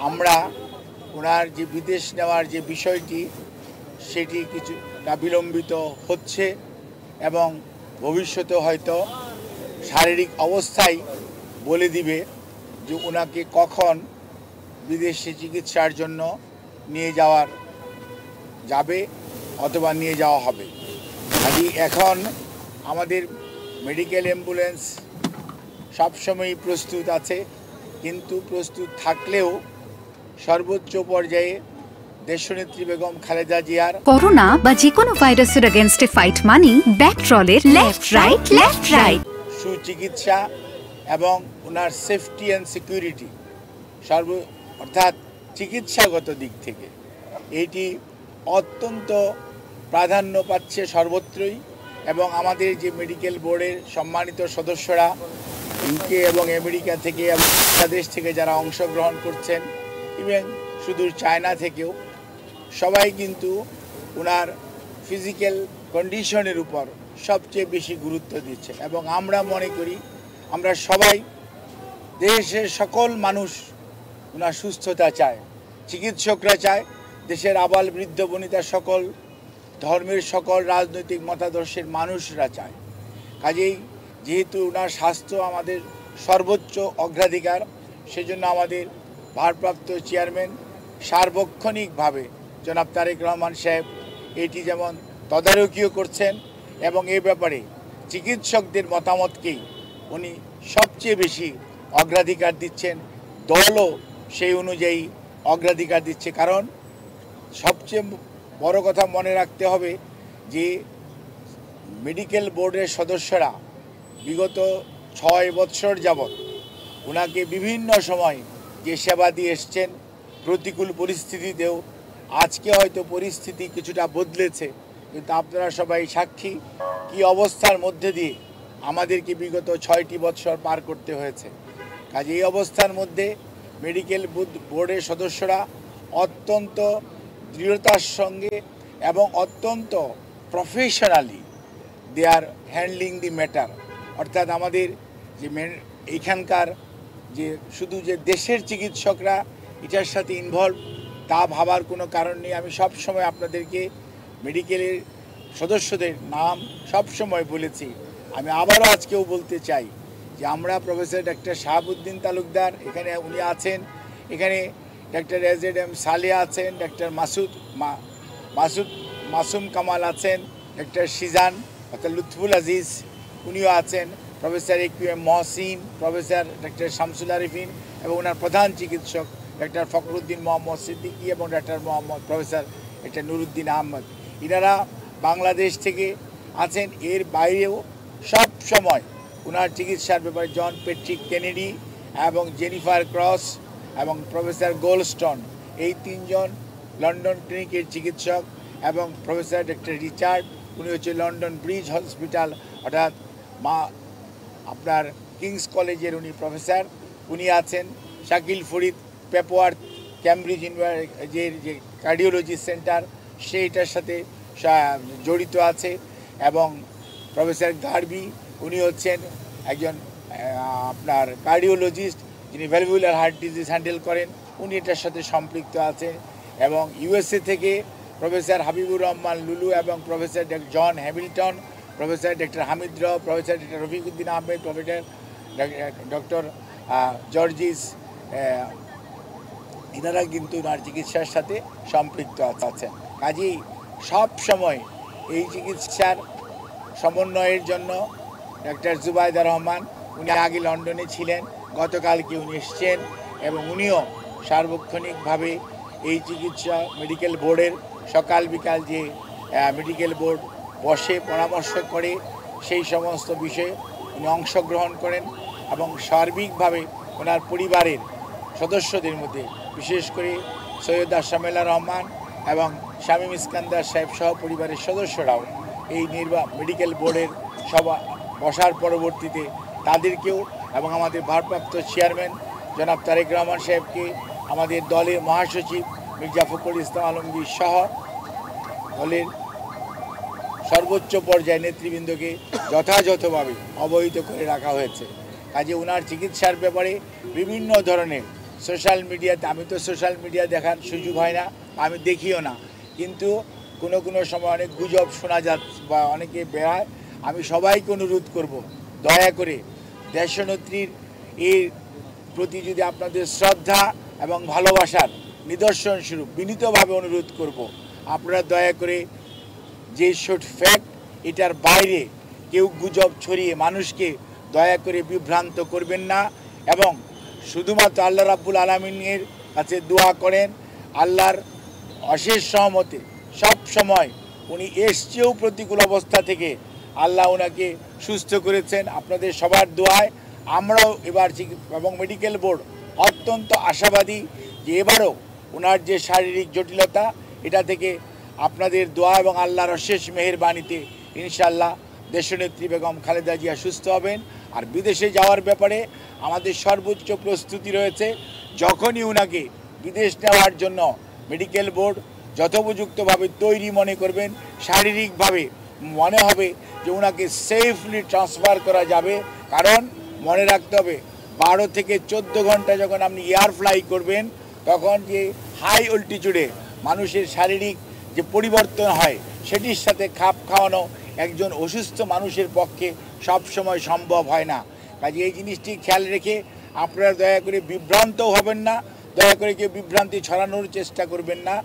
আমরা ওনার যে বিদেশ নেওয়ার যে বিষয়টি সেটি কিছুটা বিলম্বিত হচ্ছে এবং ভবিষ্যতে হয়তো শারীরিক অবস্থায় বলে দিবে যে ওনাকে কখন বিদেশে চিকিৎসার জন্য নিয়ে যাবে অথবা নিয়ে যাওয়া হবে। এখন আমাদের মেডিকেল অ্যাম্বুলেন্স সবসময়ই প্রস্তুত আছে, কিন্তু প্রস্তুত থাকলেও সর্বোচ্চ পর্যায়ে দেশনেত্রী বেগম খালেদা জিয়ার করোনা বা যে কোনো ভাইরাসের এগেইনস্টে ফাইট মানি ব্যাকট্রলের লেফট রাইট সুচিকিৎসা এবং ওনার সেফটি অ্যান্ড সিকিউরিটি অর্থাৎ চিকিৎসাগত দিক থেকে এটি অত্যন্ত প্রাধান্য পাচ্ছে সর্বত্রই। এবং আমাদের যে মেডিকেল বোর্ডের সম্মানিত সদস্যরা ইউকে এবং আমেরিকা থেকে এবং বাংলাদেশ থেকে যারা অংশগ্রহণ করছেন, ইভেন সুদূর চায়না থেকেও সবাই কিন্তু ওনার ফিজিক্যাল কন্ডিশনের উপর সবচেয়ে বেশি গুরুত্ব দিচ্ছে। এবং আমরা মনে করি আমরা সবাই দেশের সকল মানুষ ওনার সুস্থতা চায়, চিকিৎসকরা চায়, দেশের আবাল বৃদ্ধ বনিতা সকল ধর্মের সকল রাজনৈতিক মতাদর্শের মানুষরা চায়। কাজেই যেহেতু ওনার স্বাস্থ্য আমাদের সর্বোচ্চ অগ্রাধিকার, সেজন্য আমাদের ভারপ্রাপ্ত চেয়ারম্যান সার্বক্ষণিকভাবে জনাব তারেক রহমান সাহেব এটি যেমন তদারকিও করছেন এবং এ ব্যাপারে চিকিৎসকদের মতামতকেই উনি সবচেয়ে বেশি অগ্রাধিকার দিচ্ছেন। দলও সেই অনুযায়ী অগ্রাধিকার দিচ্ছে, কারণ সবচেয়ে বড় কথা মনে রাখতে হবে যে মেডিকেল বোর্ডের সদস্যরা বিগত 6 বৎসর যাবৎ ওনাকে বিভিন্ন সময় যে সেবা দিয়ে এসছেন, প্রতিকূল পরিস্থিতিতেও। আজকে হয়তো পরিস্থিতি কিছুটা বদলেছে, কিন্তু আপনারা সবাই সাক্ষী কী অবস্থার মধ্যে দিয়ে আমাদেরকে বিগত 6টি বৎসর পার করতে হয়েছে। কাজে এই অবস্থার মধ্যে মেডিকেল বোর্ডের সদস্যরা অত্যন্ত দৃঢ়তার সঙ্গে এবং অত্যন্ত professionally they are handling the matter. অর্থাৎ আমাদের যে এইখানকার যে শুধু যে দেশের চিকিৎসকরা এটার সাথে ইনভলভ তা ভাবার কোনো কারণ নেই। আমি সব সময় আপনাদেরকে মেডিকেলের সদস্যদের নাম সব সময় বলেছি, আমি আবারও আজকেও বলতে চাই যে আমরা প্রফেসর ডক্টর শাহাবুদ্দিন তালুকদার এখানে উনি আছেন, এখানে ডক্টর এজেড সালেহ আছেন, ডক্টর মাসুম কামাল আছেন, ডক্টর শিজান ডক্টর লুৎফুল আজিজ উনিও আছেন, professor AQM Mohsin, professor doctor Shamsul Arefin এবং ওনার প্রধান চিকিৎসক ডক্টর ফখরুদ্দিন মোহাম্মদ সিদ্দিকী এবং doctor professor doctor Nuruddin Ahmed, ইনারা বাংলাদেশ থেকে আছেন। এর বাইরেও সব সময় ওনার চিকিৎসার ব্যাপারে জন পেট্রিক কেনেডি এবং জেনিফার ক্রস এবং প্রফেসর গোল্ডস্টোন, এই 3 জন লন্ডন ক্লিনিকের চিকিৎসক, এবং প্রফেসর ডক্টর রিচার্ড উনি হচ্ছে লন্ডন ব্রিজ হসপিটাল অর্থাৎ আপনার কিংস কলেজের উনি প্রফেসর, উনি আছেন। শাকিল ফরিদ পেপোয়ার ক্যামব্রিজ যে কার্ডিওলজি সেন্টার সেইটার সাথে জড়িত আছে, এবং প্রফেসর গার্বি উনি হচ্ছেন একজন আপনার কার্ডিওলজিস্ট যিনি ভ্যালভুলার হার্ট ডিজিজ হ্যান্ডেল করেন, উনি এটার সাথে সম্পৃক্ত আছেন। এবং USA থেকে প্রফেসর হাবিবুর রহমান লুলু এবং professor John Hamilton, professor doctor Hamid র, professor doctor Rafiquddin Ahmed, professor doctor Jarjis, এনারা কিন্তু ওনার চিকিৎসার সাথে সম্পৃক্ত আছেন। কাজেই সব সময় এই চিকিৎসার সমন্বয়ের জন্য ডক্টর জুবাইদা রহমান উনি আগে লন্ডনে ছিলেন, গতকালকে উনি এসছেন এবং উনিও সার্বক্ষণিকভাবে এই চিকিৎসা মেডিকেল বোর্ডের সকাল বিকাল যে মেডিকেল বোর্ড বসে পরামর্শ করে সেই সমস্ত বিষয়ে উনি অংশগ্রহণ করেন এবং সার্বিকভাবে ওনার পরিবারের সদস্যদের মধ্যে বিশেষ করে সৈয়দা শামেলা রহমান এবং শামীম ইস্কান্দার সাহেব সহ পরিবারের সদস্যরাও এই মেডিকেল বোর্ডের সভা বসার পরবর্তীতে তাদেরকেও এবং আমাদের ভারপ্রাপ্ত চেয়ারম্যান জনাব তারেক রহমান সাহেবকে, আমাদের দলের মহাসচিব মির্জা ফখরুল ইসলাম আলমগীর সহ দলের সর্বোচ্চ পর্যায়ে নেতৃবৃন্দকে যথাযথভাবে অবহিত করে রাখা হয়েছে। কাজে ওনার চিকিৎসার ব্যাপারে বিভিন্ন ধরনের সোশ্যাল মিডিয়াতে, আমি তো সোশ্যাল মিডিয়া দেখার সুযোগ হয় না, আমি দেখিও না, কিন্তু কোনো সময় অনেক গুজব শোনা যাচ্ছে বা অনেকে বেড়ায়। আমি সবাইকে অনুরোধ করব, দয়া করে দেশনেত্রীর এর প্রতি যদি আপনাদের শ্রদ্ধা এবং ভালোবাসার নিদর্শন স্বরূপ বিনীতভাবে অনুরোধ করব, আপনারা দয়া করে যে শুট ফ্যাক্ট এটার বাইরে কেউ গুজব ছড়িয়ে মানুষকে দয়া করে বিভ্রান্ত করবেন না, এবং শুধুমাত্র আল্লাহ রাব্বুল আলামিনের কাছে দোয়া করেন আল্লাহর অশেষ সহমতে সব সময় উনি এসছেও প্রতিকূল অবস্থা থেকে আল্লাহ ওনাকে সুস্থ করেছেন। আপনাদের সবার দোয়ায় আমরাও এবার এবং মেডিকেল বোর্ড অত্যন্ত আশাবাদী যে এবারও ওনার যে শারীরিক জটিলতা এটা থেকে আপনাদের দোয়া এবং আল্লাহর অশেষ মেহেরবানিতে ইনশাআল্লাহ দেশনেত্রী বেগম খালেদা জিয়া সুস্থ হবেন। আর বিদেশে যাওয়ার ব্যাপারে আমাদের সর্বোচ্চ প্রস্তুতি রয়েছে। যখনই ওনাকে বিদেশ নেওয়ার জন্য মেডিকেল বোর্ড যথোপযুক্তভাবে তৈরি মনে করবেন, শারীরিকভাবে মনে হবে যে ওনাকে সেফলি ট্রান্সফার করা যাবে, কারণ মনে রাখতে হবে 12 থেকে 14 ঘন্টা যখন আপনি এয়ার ফ্লাই করবেন তখন যে হাই অল্টিটিউডে মানুষের শারীরিক যে পরিবর্তন হয় সেটির সাথে খাপ খাওয়ানো একজন অসুস্থ মানুষের পক্ষে সব সময় সম্ভব হয় না। কাজে এই জিনিসটি খেয়াল রেখে আপনারা দয়া করে বিভ্রান্তও হবেন না, দয়া করে কেউ বিভ্রান্তি ছড়ানোর চেষ্টা করবেন না।